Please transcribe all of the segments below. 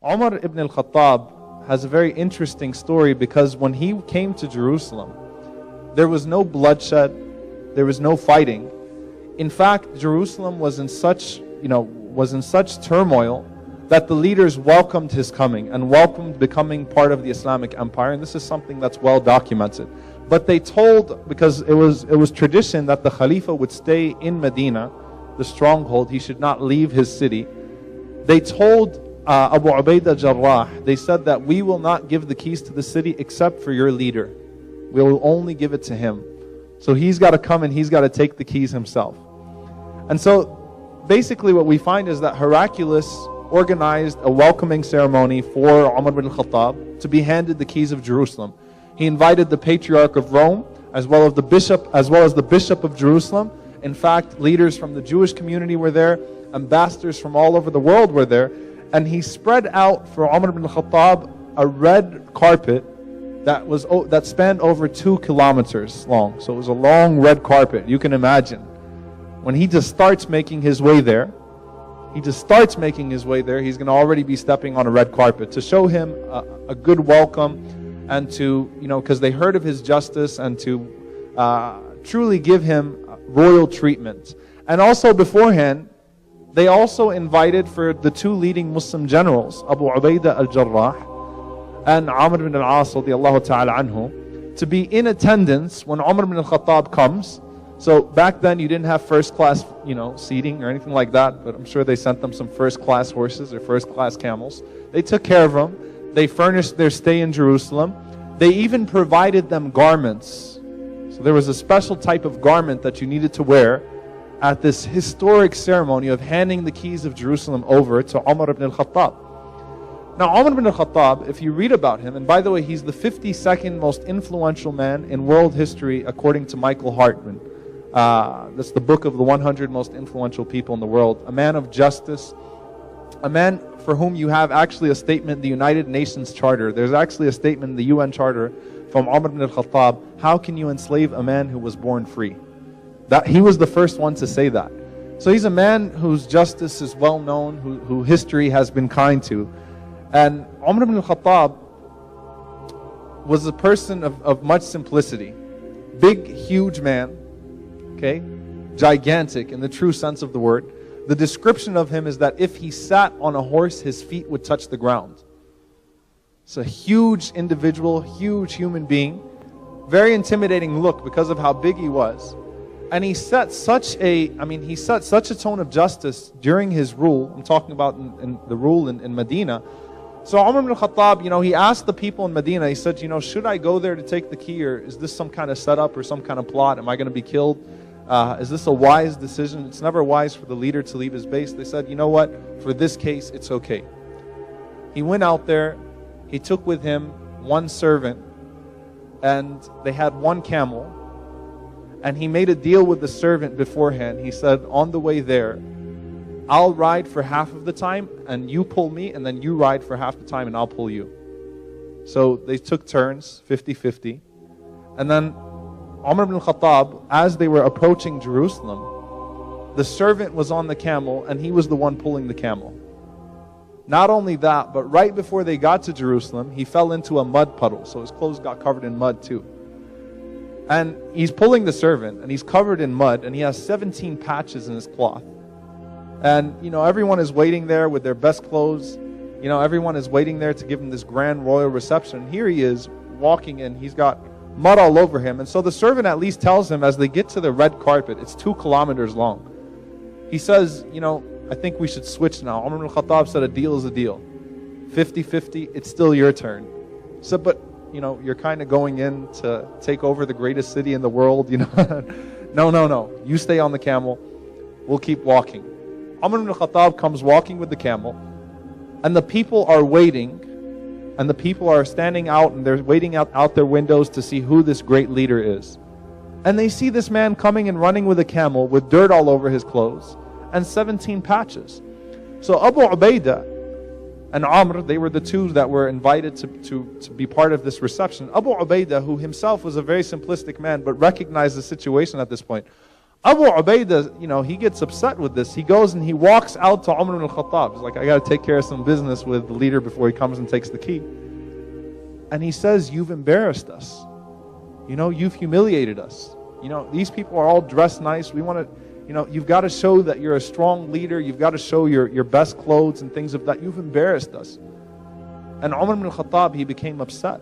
Umar ibn al-Khattab has a very interesting story, because when he came to Jerusalem, there was no bloodshed, there was no fighting. In fact, Jerusalem was in such turmoil that the leaders welcomed his coming and welcomed becoming part of the Islamic Empire, and this is something that's well documented. But they told, because it was tradition that the Khalifa would stay in Medina, the stronghold, he should not leave his city. They told Abu Ubaidah Jarrah, they said that we will not give the keys to the city except for your leader. We will only give it to him. So he's got to come and he's got to take the keys himself. And so basically what we find is that Heraclius organized a welcoming ceremony for Umar ibn al-Khattab to be handed the keys of Jerusalem. He invited the Patriarch of Rome as well as the Bishop of Jerusalem. In fact, leaders from the Jewish community were there, ambassadors from all over the world were there, and he spread out for Umar ibn al-Khattab a red carpet that spanned over 2 kilometers long. So it was a long red carpet. You can imagine. When he just starts making his way there, he's going to already be stepping on a red carpet to show him a good welcome, and to, because they heard of his justice, and to truly give him royal treatment. And also beforehand, they also invited for the 2 leading Muslim generals, Abu Ubaidah al-Jarrah and Amr ibn al-As radiyallahu ta'ala anhu, to be in attendance when Umar ibn al-Khattab comes. So back then you didn't have first class, seating or anything like that, but I'm sure they sent them some first class horses or first class camels. They took care of them. They furnished their stay in Jerusalem. They even provided them garments. So there was a special type of garment that you needed to wear at this historic ceremony of handing the keys of Jerusalem over to Umar ibn al-Khattab. Now Umar ibn al-Khattab, if you read about him, and by the way, he's the 52nd most influential man in world history according to Michael Hartman. That's the book of the 100 most influential people in the world. A man of justice, a man for whom you have actually a statement in the United Nations Charter. There's actually a statement in the UN Charter from Umar ibn al-Khattab. How can you enslave a man who was born free? That he was the first one to say that. So he's a man whose justice is well known, who history has been kind to. And Umar ibn al-Khattab was a person of much simplicity. Big, huge man, okay? Gigantic in the true sense of the word. The description of him is that if he sat on a horse, his feet would touch the ground. It's a huge individual, huge human being. Very intimidating look because of how big he was. And he set such a tone of justice during his rule. I'm talking about in the rule in Medina. So Umar ibn al-Khattab, he asked the people in Medina, he said, should I go there to take the key, or is this some kind of setup or some kind of plot? Am I going to be killed? Is this a wise decision? It's never wise for the leader to leave his base. They said, you know what? For this case, it's okay. He went out there. He took with him 1 servant, and they had 1 camel. And he made a deal with the servant beforehand. He said, on the way there, I'll ride for half of the time, and you pull me, and then you ride for half the time, and I'll pull you. So they took turns, 50-50. And then Umar ibn al-Khattab, as they were approaching Jerusalem, the servant was on the camel, and he was the one pulling the camel. Not only that, but right before they got to Jerusalem, he fell into a mud puddle, so his clothes got covered in mud too. And he's pulling the servant, and he's covered in mud, and he has 17 patches in his cloth. And, everyone is waiting there with their best clothes. Everyone is waiting there to give him this grand royal reception. Here he is walking in, he's got mud all over him. And so the servant at least tells him, as they get to the red carpet, it's 2 kilometers long. He says, I think we should switch now. Umar ibn al-Khattab said a deal is a deal. 50-50, it's still your turn. So, but you're kind of going in to take over the greatest city in the world, No. You stay on the camel. We'll keep walking. Umar ibn al-Khattab comes walking with the camel, and the people are waiting, and the people are standing out, and they're waiting out their windows to see who this great leader is. And they see this man coming and running with a camel with dirt all over his clothes and 17 patches. So Abu Ubaidah and Amr, they were the 2 that were invited to be part of this reception. Abu Ubaidah, who himself was a very simplistic man but recognized the situation at this point, Abu Ubaidah, he gets upset with this. He goes and he walks out to Umar ibn al-Khattab. He's like, I got to take care of some business with the leader before he comes and takes the key. And he says, you've embarrassed us. You've humiliated us. These people are all dressed nice. We want to, you've got to show that you're a strong leader. You've got to show your best clothes and things of that. You've embarrassed us. And Umar ibn al-Khattab, he became upset.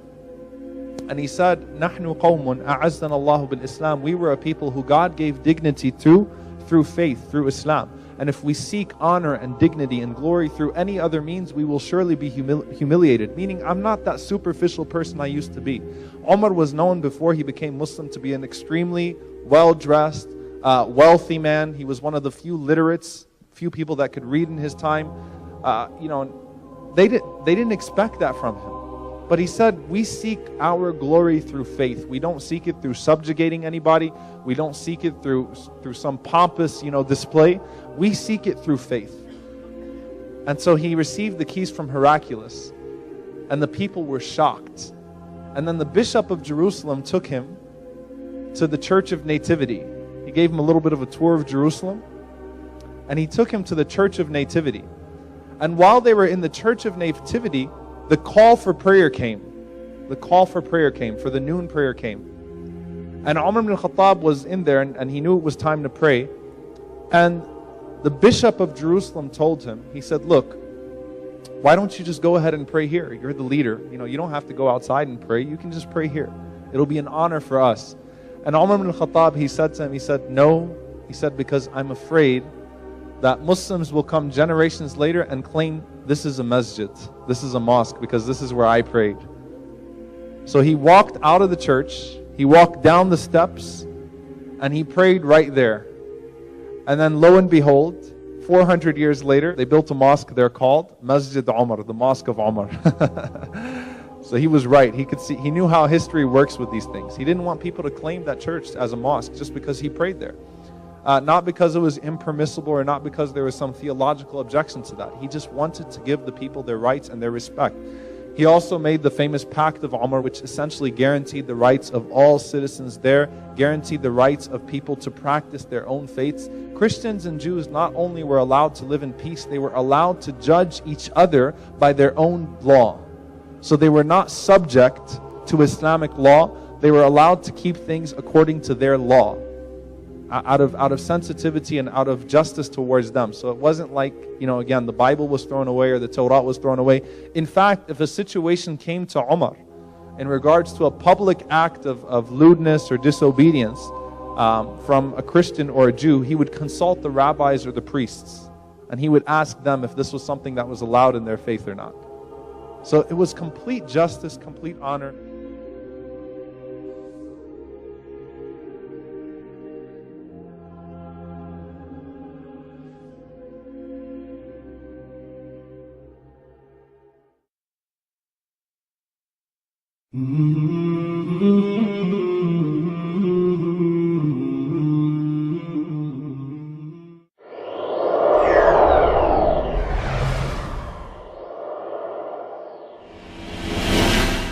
And he said, نَحْنُ قَوْمٌ أَعَزَّنَ اللَّهُ بِالْإِسْلَامِ. We were a people who God gave dignity to through faith, through Islam. And if we seek honor and dignity and glory through any other means, we will surely be humiliated. Meaning, I'm not that superficial person I used to be. Umar was known before he became Muslim to be an extremely well-dressed, wealthy man. He was one of the few literates, few people that could read in his time. They didn't expect that from him. But he said, we seek our glory through faith. We don't seek it through subjugating anybody. We don't seek it through some pompous, display. We seek it through faith. And so he received the keys from Heraclius. And the people were shocked. And then the bishop of Jerusalem took him to the Church of Nativity. He gave him a little bit of a tour of Jerusalem. And he took him to the Church of Nativity. And while they were in the Church of Nativity, the call for prayer came. The call for prayer came, for the noon prayer came. And Umar ibn al-Khattab was in there and he knew it was time to pray. And the bishop of Jerusalem told him, he said, look, why don't you just go ahead and pray here? You're the leader. You don't have to go outside and pray. You can just pray here. It'll be an honor for us. And Umar ibn al-Khattab, he said to him, he said, no. He said, because I'm afraid that Muslims will come generations later and claim this is a masjid, this is a mosque, because this is where I prayed. So he walked out of the church, he walked down the steps, and he prayed right there. And then lo and behold, 400 years later, they built a mosque there called Masjid Umar, the Mosque of Umar. So he was right. He knew how history works with these things. He didn't want people to claim that church as a mosque just because he prayed there. Not because it was impermissible or not because there was some theological objection to that. He just wanted to give the people their rights and their respect. He also made the famous Pact of Umar, which essentially guaranteed the rights of all citizens there, guaranteed the rights of people to practice their own faiths. Christians and Jews not only were allowed to live in peace, they were allowed to judge each other by their own law. So they were not subject to Islamic law. They were allowed to keep things according to their law, out of sensitivity and out of justice towards them. So it wasn't like, again, the Bible was thrown away or the Torah was thrown away. In fact, if a situation came to Umar in regards to a public act of lewdness or disobedience from a Christian or a Jew, he would consult the rabbis or the priests, and he would ask them if this was something that was allowed in their faith or not. So it was complete justice, complete honor. Mm-hmm.